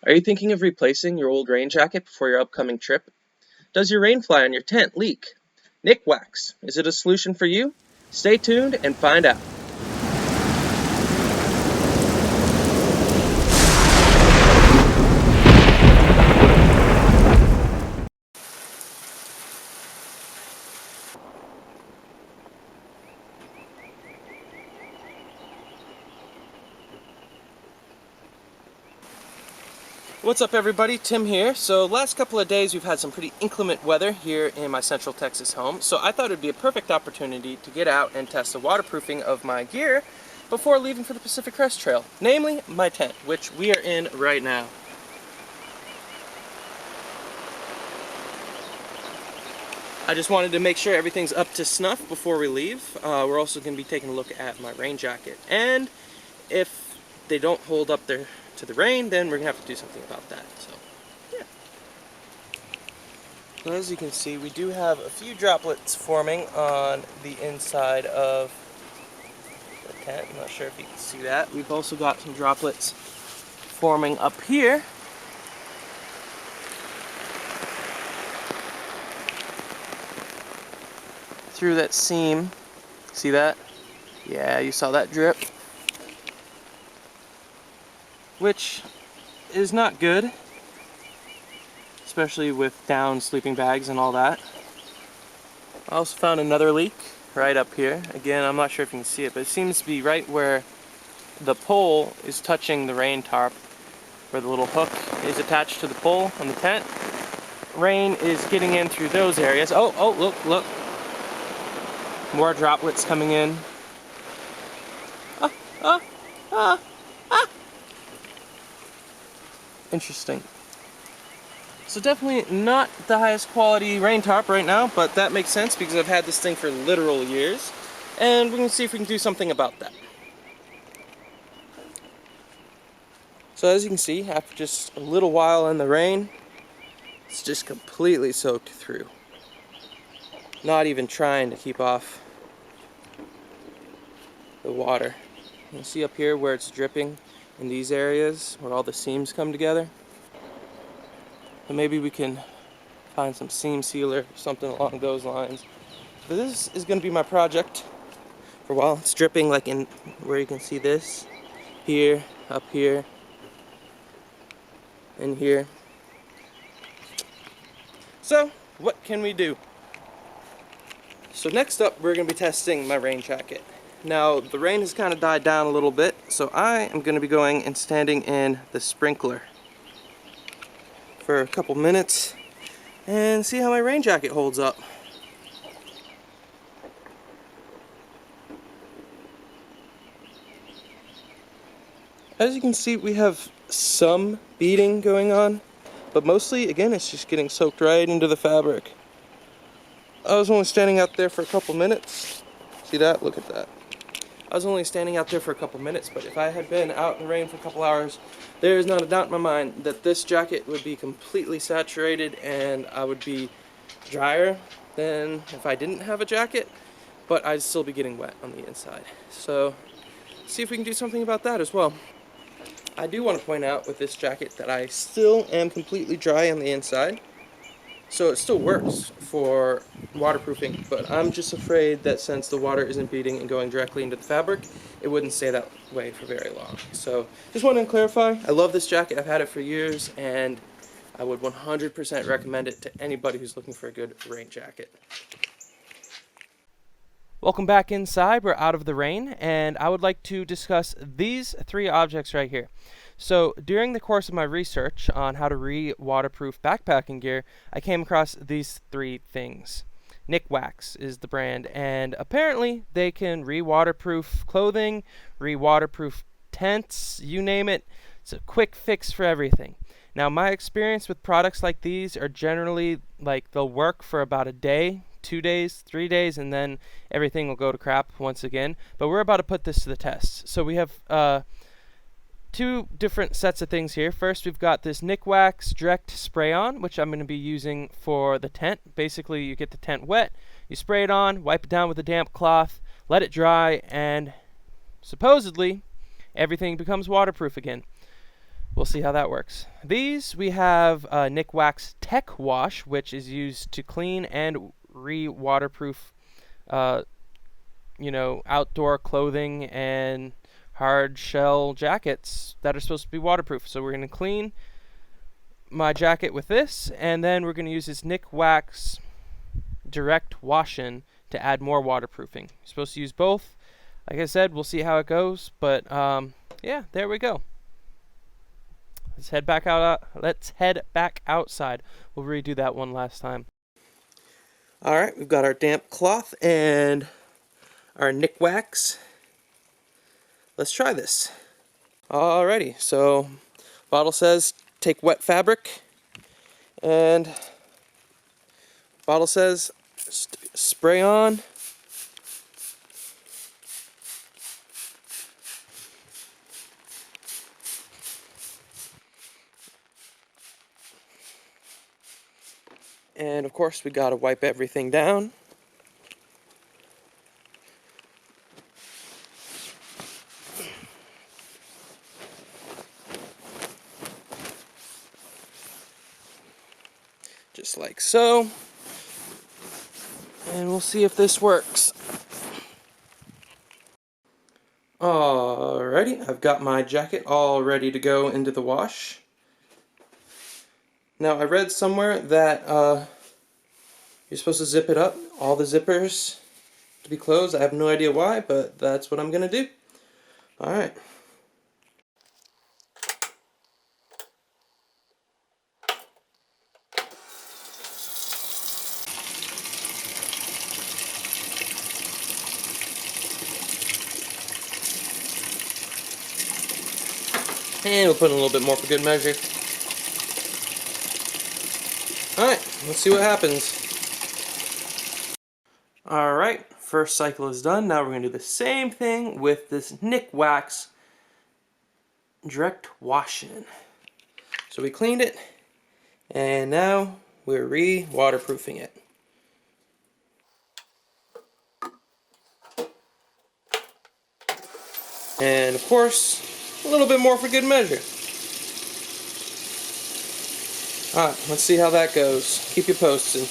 Are you thinking of replacing your old rain jacket before your upcoming trip? Does your Rainfly on your tent leak? Nikwax, is it a solution for you? Stay tuned and find out. What's up everybody, Tim here. So last couple of days we've had some pretty inclement weather here in my Central Texas home, so I thought it would be a perfect opportunity to get out and test the waterproofing of my gear before leaving for the Pacific Crest Trail, namely my tent, which we are in right now. I just wanted to make sure everything's up to snuff before we leave. We're also going to be taking a look at my rain jacket, and if they don't hold up there to the rain, then we're gonna have to do something about that. So yeah. So as you can see, we do have a few droplets forming on the inside of the tent. I'm not sure if you can see that. We've also got some droplets forming up here. Through that seam. See that? Yeah, you saw that drip. Which is not good, especially with down sleeping bags and all that. I also found another leak right up here. Again, I'm not sure if you can see it, but it seems to be right where the pole is touching the rain tarp, where the little hook is attached to the pole on the tent. Rain is getting in through those areas. Oh, look. More droplets coming in. Interesting. So definitely not the highest quality rain tarp right now, but that makes sense because I've had this thing for literal years, and we're going to see if we can do something about that. So as you can see, after just a little while in the rain, it's just completely soaked through. Not even trying to keep off the water. You can see up here where it's dripping in these areas where all the seams come together. And maybe we can find some seam sealer or something along those lines. But this is going to be my project for a while. It's dripping like in where you can see this, here, up here, and here. So what can we do? So next up, we're going to be testing my rain jacket. Now, the rain has kind of died down a little bit, so I am going to be going and standing in the sprinkler for a couple minutes and see how my rain jacket holds up. As you can see, we have some beading going on, but mostly, again, it's just getting soaked right into the fabric. I was only standing out there for a couple minutes. See that? Look at that. I was only standing out there for a couple minutes, but if I had been out in the rain for a couple hours, there is not a doubt in my mind that this jacket would be completely saturated and I would be drier than if I didn't have a jacket, but I'd still be getting wet on the inside. So, see if we can do something about that as well. I do want to point out with this jacket that I still am completely dry on the inside. So it still works for waterproofing, but I'm just afraid that since the water isn't beading and going directly into the fabric, it wouldn't stay that way for very long. So just wanted to clarify, I love this jacket, I've had it for years, and I would 100% recommend it to anybody who's looking for a good rain jacket. Welcome back inside. We're out of the rain, and I would like to discuss these three objects right here. So during the course of my research on how to re-waterproof backpacking gear, I came across these three things. Nikwax is the brand, and apparently they can re-waterproof clothing, re-waterproof tents, you name it. It's a quick fix for everything. Now, my experience with products like these are generally like they'll work for about a day, 2 days, 3 days, and then everything will go to crap once again. But we're about to put this to the test. So we have two different sets of things here. First, we've got this Nikwax Direct Spray-On, which I'm going to be using for the tent. Basically, you get the tent wet, you spray it on, wipe it down with a damp cloth, let it dry, and supposedly everything becomes waterproof again. we'll see how that works. These we have Nikwax Tech Wash, which is used to clean and re-waterproof outdoor clothing and hard shell jackets that are supposed to be waterproof. So we're going to clean my jacket with this, and then we're going to use this Nikwax direct wash-in to add more waterproofing. You're supposed to use both. Like I said, we'll see how it goes, but yeah, there we go. Let's head back out. Let's head back outside. We'll redo that one last time. All right, we've got our damp cloth and our Nikwax. Let's try this. Alrighty, so bottle says take wet fabric, and bottle says spray on. And of course we gotta wipe everything down. Just like so. And we'll see if this works. Alrighty, I've got my jacket all ready to go into the wash. Now I read somewhere that you're supposed to zip it up, all the zippers to be closed. I have no idea why, but that's what I'm gonna do. Alright. And we'll put in a little bit more for good measure. Alright, let's see what happens. Alright, first cycle is done. Now we're going to do the same thing with this Nikwax direct wash-in. So we cleaned it, and now we're re-waterproofing it. And of course, a little bit more for good measure. Alright, let's see how that goes. Keep you posted.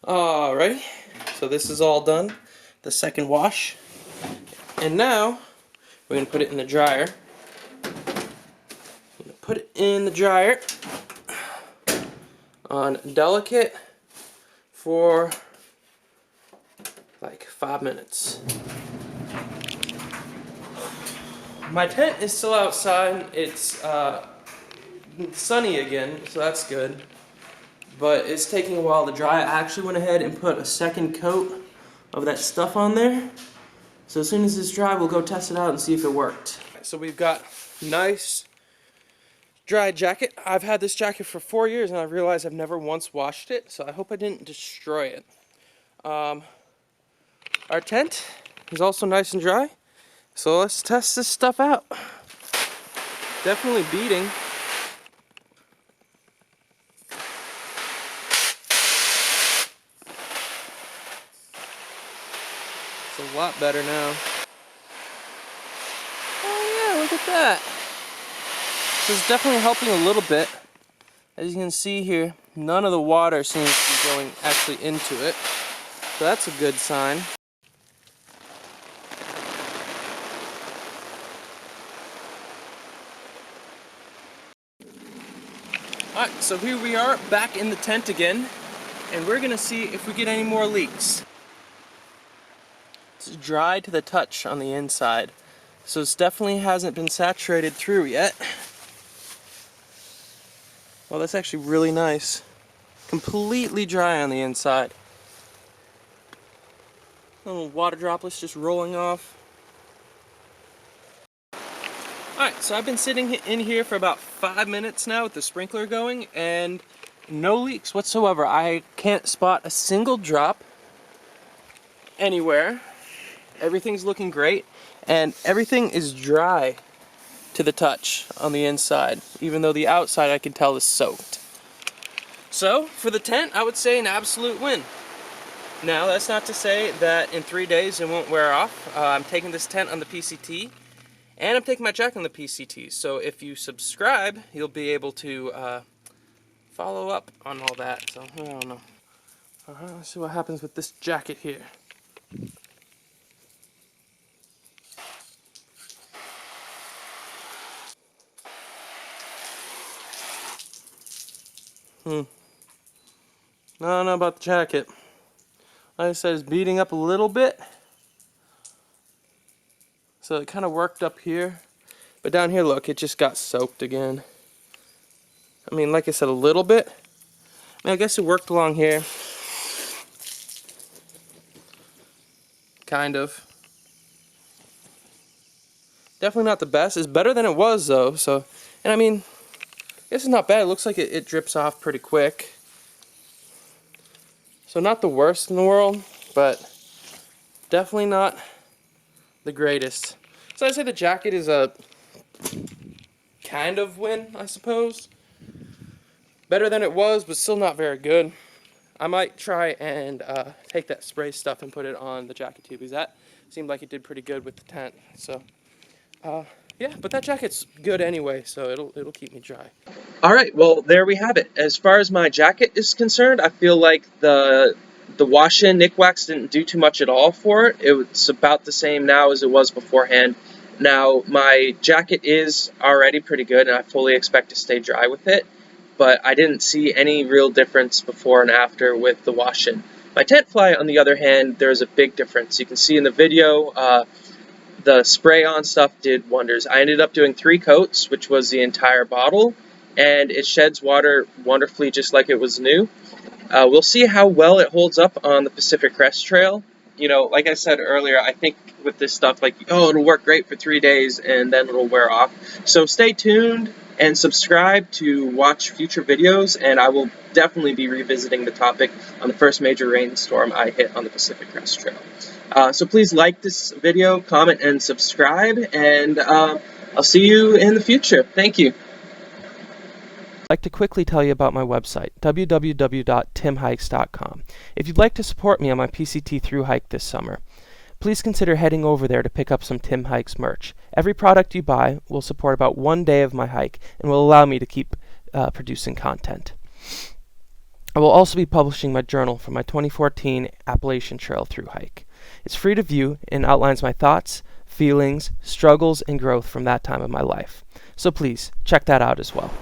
Alrighty, so this is all done. The second wash. And now, we're going to put it in the dryer. Put it in the dryer on delicate for like 5 minutes. My tent is still outside. It's sunny again, so that's good. But it's taking a while to dry. I actually went ahead and put a second coat of that stuff on there. So as soon as it's dry, we'll go test it out and see if it worked. So we've got nice dry jacket. I've had this jacket for 4 years and I realized I've never once washed it, so I hope I didn't destroy it. Our tent is also nice and dry. So let's test this stuff out. Definitely beating. It's a lot better now. Oh yeah, look at that. So it's definitely helping a little bit. As you can see here, none of the water seems to be going actually into it. So that's a good sign. Alright, so here we are back in the tent again, and we're gonna see if we get any more leaks. It's dry to the touch on the inside, so it definitely hasn't been saturated through yet. Well, that's actually really nice. Completely dry on the inside. Little water droplets just rolling off. Alright, so I've been sitting in here for about 5 minutes now with the sprinkler going, and no leaks whatsoever. I can't spot a single drop anywhere. Everything's looking great, and everything is dry to the touch on the inside, even though the outside I can tell is soaked. So, for the tent, I would say an absolute win. Now, that's not to say that in 3 days it won't wear off. I'm taking this tent on the PCT, And I'm taking my jacket on the PCT. So if you subscribe, you'll be able to follow up on all that. So I don't know. Let's see what happens with this jacket here. I don't know about the jacket. Like I said, it's beating up a little bit. So it kind of worked up here. But down here, look, it just got soaked again. I mean, like I said, a little bit. I mean, I guess it worked along here. Kind of. Definitely not the best. It's better than it was, though. So, and I mean, I guess it's not bad. It looks like it drips off pretty quick. So not the worst in the world, but definitely not the greatest. So I'd say the jacket is a kind of win, I suppose. Better than it was, but still not very good. I might try and take that spray stuff and put it on the jacket too, because that seemed like it did pretty good with the tent. So, yeah, but that jacket's good anyway, so it'll keep me dry. All right, well, there we have it. As far as my jacket is concerned, I feel like the wash-in Nikwax didn't do too much at all for it. It's about the same now as it was beforehand. Now, my jacket is already pretty good, and I fully expect to stay dry with it, but I didn't see any real difference before and after with the wash-in. My tent fly, on the other hand, there's a big difference. You can see in the video, the spray-on stuff did wonders. I ended up doing 3 coats, which was the entire bottle, and it sheds water wonderfully just like it was new. We'll see how well it holds up on the Pacific Crest Trail. You know, like I said earlier, I think with this stuff, like, oh, it'll work great for 3 days and then it'll wear off. So stay tuned and subscribe to watch future videos, and I will definitely be revisiting the topic on the first major rainstorm I hit on the Pacific Crest Trail. So please like this video, comment, and subscribe, and I'll see you in the future. Thank you. I'd like to quickly tell you about my website, www.timhikes.com. If you'd like to support me on my PCT Thru-Hike this summer, please consider heading over there to pick up some Tim Hikes merch. Every product you buy will support about 1 day of my hike and will allow me to keep producing content. I will also be publishing my journal for my 2014 Appalachian Trail Thru-Hike. It's free to view and outlines my thoughts, feelings, struggles, and growth from that time of my life. So please, check that out as well.